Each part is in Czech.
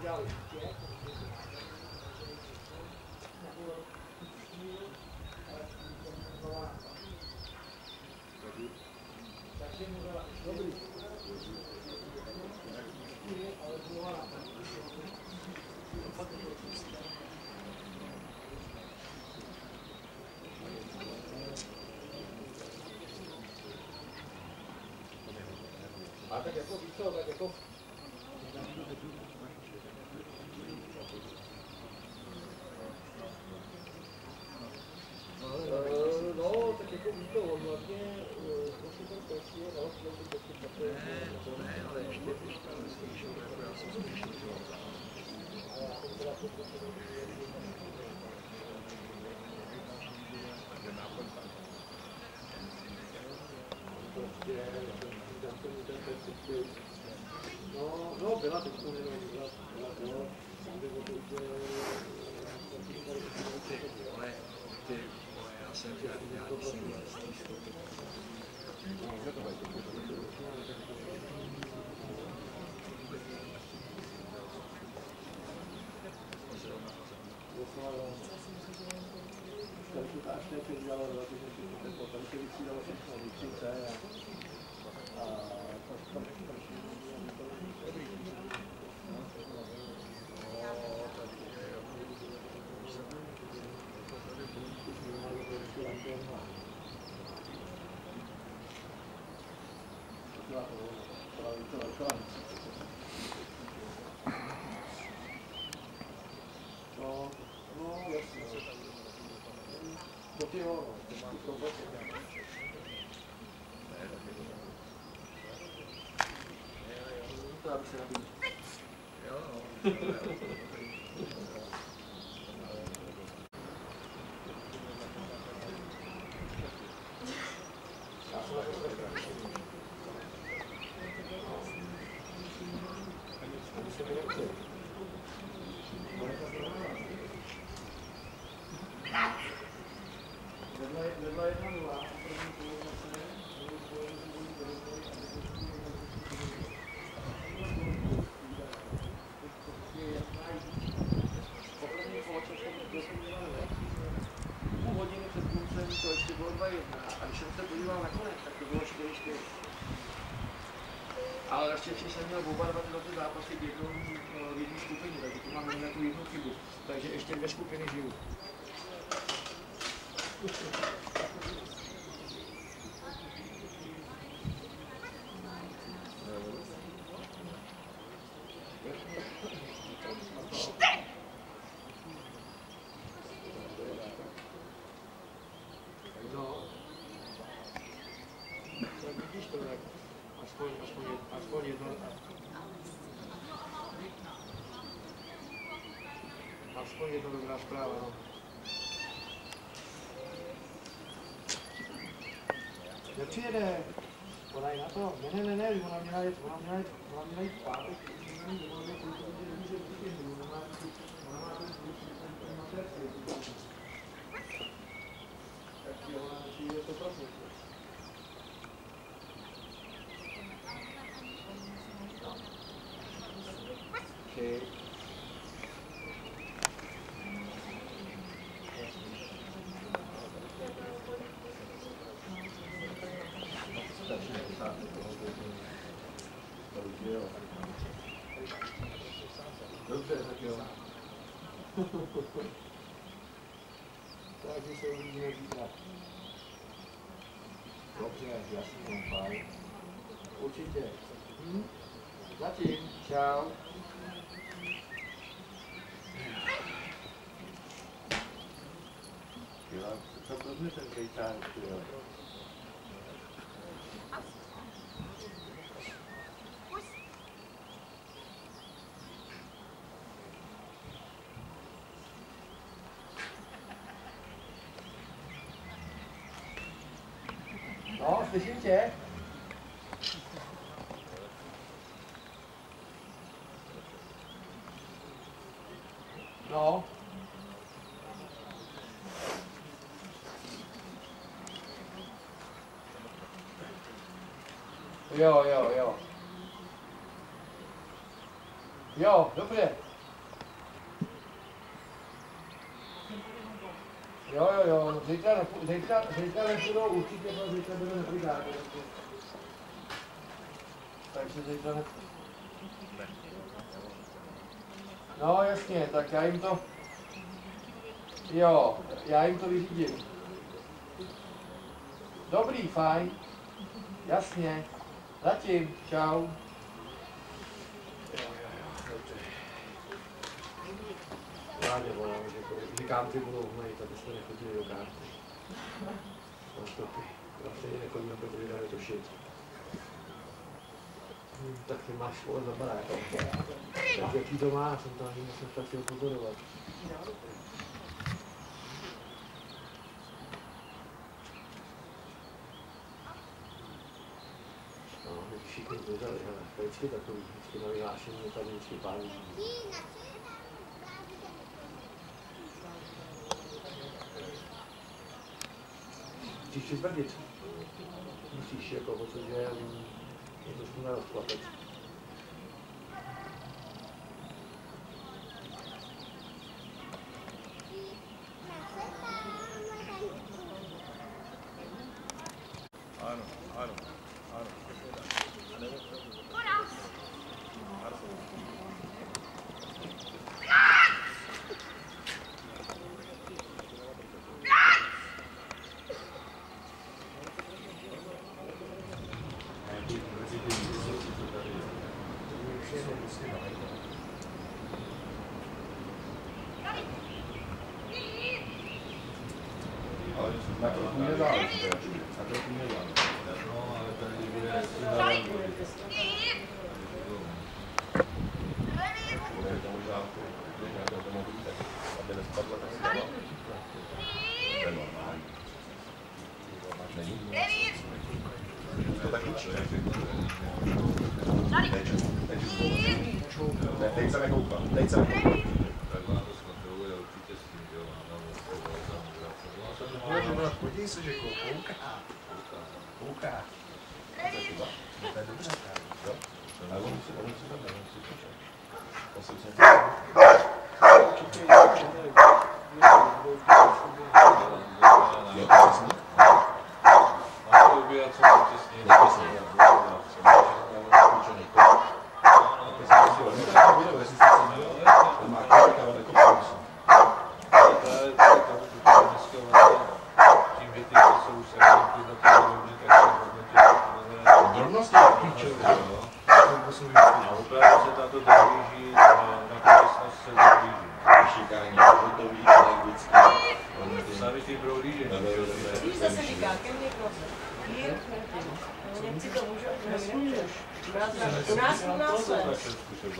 A tak jako víc, tak jako... No, tak jako víc to vlastně, prostě ten pes je na osvětě taky takové... Ne, ale ještě tam neslyšel, jako já jsem slyšel, že on tam. A já jsem teda Takže nápad tam. prostě... No, byla teď to jenom, byla to, sám bych to už Ale ty, já jsem žádný singulárství. Až teď udělal velký, že potom se vysílalo všechno, výkřice a to dobrý. No, jasně. To ty jo, to mám to vůbec to aby se nabíjí. Jo, no. Ale naštěstí jsem měl oba dva tyhle zápasy v jedné skupině, takže tu mám jen tu jednu chybu. Takže ještě 2 skupiny žiju. No. Tak vidíš to, tak aspoň jedno. Aspoň jedno dobrá zpráva, no. Jak přijede? Podaj na to? Ne, ona měla jít v pátek. Ona má ten materský. Tak ona přijde 100%. Okay. Dobře, tak jo. Takže se uvidíme zítra. Dobře, jasně, fajn. Určitě. Zatím, čau. Jo, co to je ten kejtánek, jo? No, slyším tě. No. Jo. Jo, dobře. Jo, zítra nepůjdou určitě, protože zítra budeme na brigádě. Takže zítra nepůjdou. No jasně, tak já jim to... Jo, já jim to vyřídím. Dobrý, fajn. Jasně. Zatím, čau. Já nevolám, že říkám, ty budou hnojit, abyste nechodili do karty. Vlastně nechodíme, protože dáme to šit. Tak ty máš škole za barák. Tak jaký to má, jsem to ani moc nestačil pozorovat. No, my všichni zvěřali, hele, to je vždycky takový, vždycky na vyhlášení je tady vždycky pár lidí. Musíš si zvrdit. Musíš jako, protože je trošku na rozklapec. Ano. Na trochu nezáleží, na trochu nezáleží. No, ale tady bude s tím dálem. Bude to možná, když to mohu tak, aby nespadla ta slova. To je normální. Není? To tak učí, ne? Teď se nekoukám, teď se nekoukám. Tak vám to zkontroluje určitě s tím, že mám Podívej se, že kouká. To je dobrá kára, jo? Ale on si tam počkat. Jo, přesně. Máte ubírat co přesně.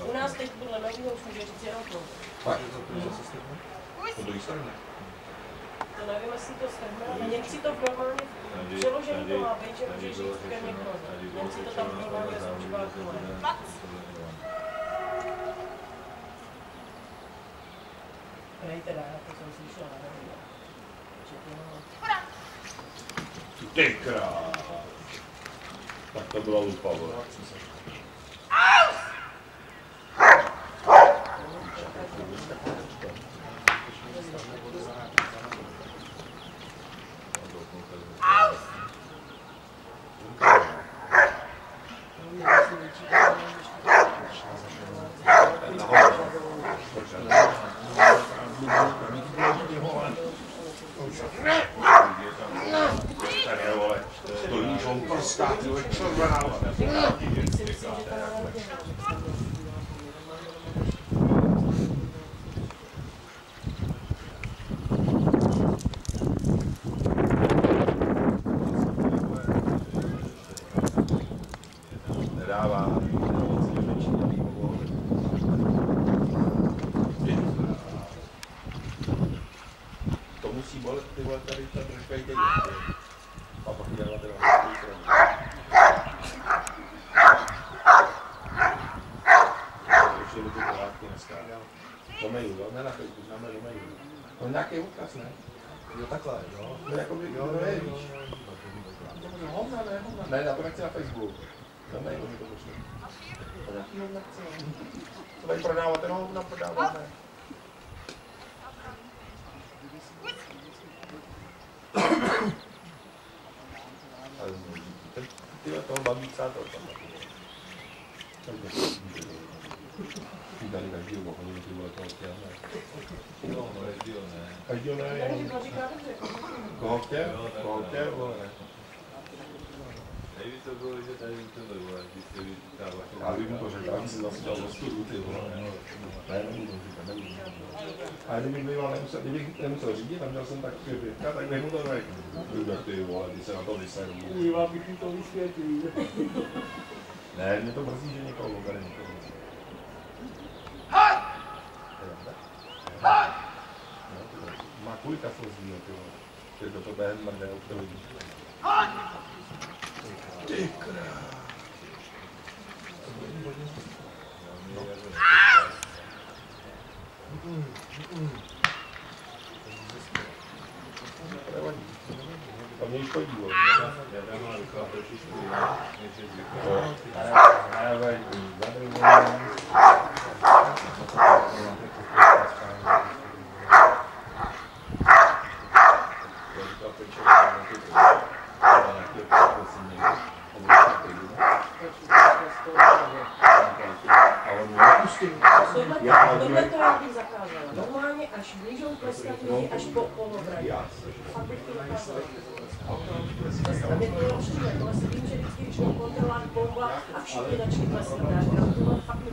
U nás teď podle nového už může říct jenom to. Fakt? Po druhé straně? To nevím, jestli to strhne, ale Němci to v normálně přeložení to má být, že může říct krmě koze. Němci to tam normálně zaužívá kole. Hej teda, to jsem slyšela, nevím. Ty král. Tak to byla lupa, vole. To musí bolet, ty vole, tady ta držka jde. A pak dělá teda na svůj stranu. Ještě do ty pohádky dneska. Do mailu, jo? Ne na Facebook, dáme do mailu. To je nějaký odkaz, ne? Jo, takhle, jo. No, jakoby, jo, víš. Hovna, ne, já to nechci na Facebook. Do mailu mi to pošle. To nějaký hovna chci, no. To tady prodávat, ten hovna prodávat, ne. Tyhle toho babíca to tam tady každýho pochodil, ty vole toho chtěl, ne? No, každýho ne. Každýho ne, jo. Koho chtěl? Koho chtěl, vole, ne? Nejvíc to bylo, že tady to vole, když jste vytávali. Já bych mu to řekl, aby si zase dělal ostudu, ty vole, ne? Ne, nebudu říkat, nebudu. Ale kdybych býval, nemusel řídit a měl jsem tak pětka, tak bych mu to řekl. Jak ty vole, ty se na to vyseru. Já bych mi to vysvětlil. Ne, mě to mrzí, že někoho tady někoho mrzí. Má kulika slzí, ty vole. Ty to během mrdé, už to vidíš. Ty krás. To mě již chodí, vole. Já dám ale ruka trošičku, než je zvyklý. Tohle to já bych zakázala. Normálně až blížou pleskat lidi, až po polovraní. Fakt bych to zakázala. Aby to bylo oštěné, tohle si vím, že vždycky, když mám kontrolách bomba a všichni začali pleskat. Já říkám, tohle fakt mi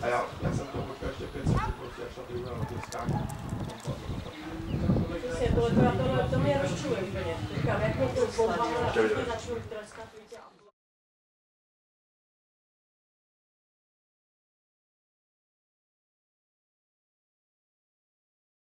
A já jsem to potkal ještě 500, prostě až na ty udělal na ty skáky. Přesně, to mě rozčuje úplně. Říkám, jak mě to bombama a všichni začnou tleskat, víte.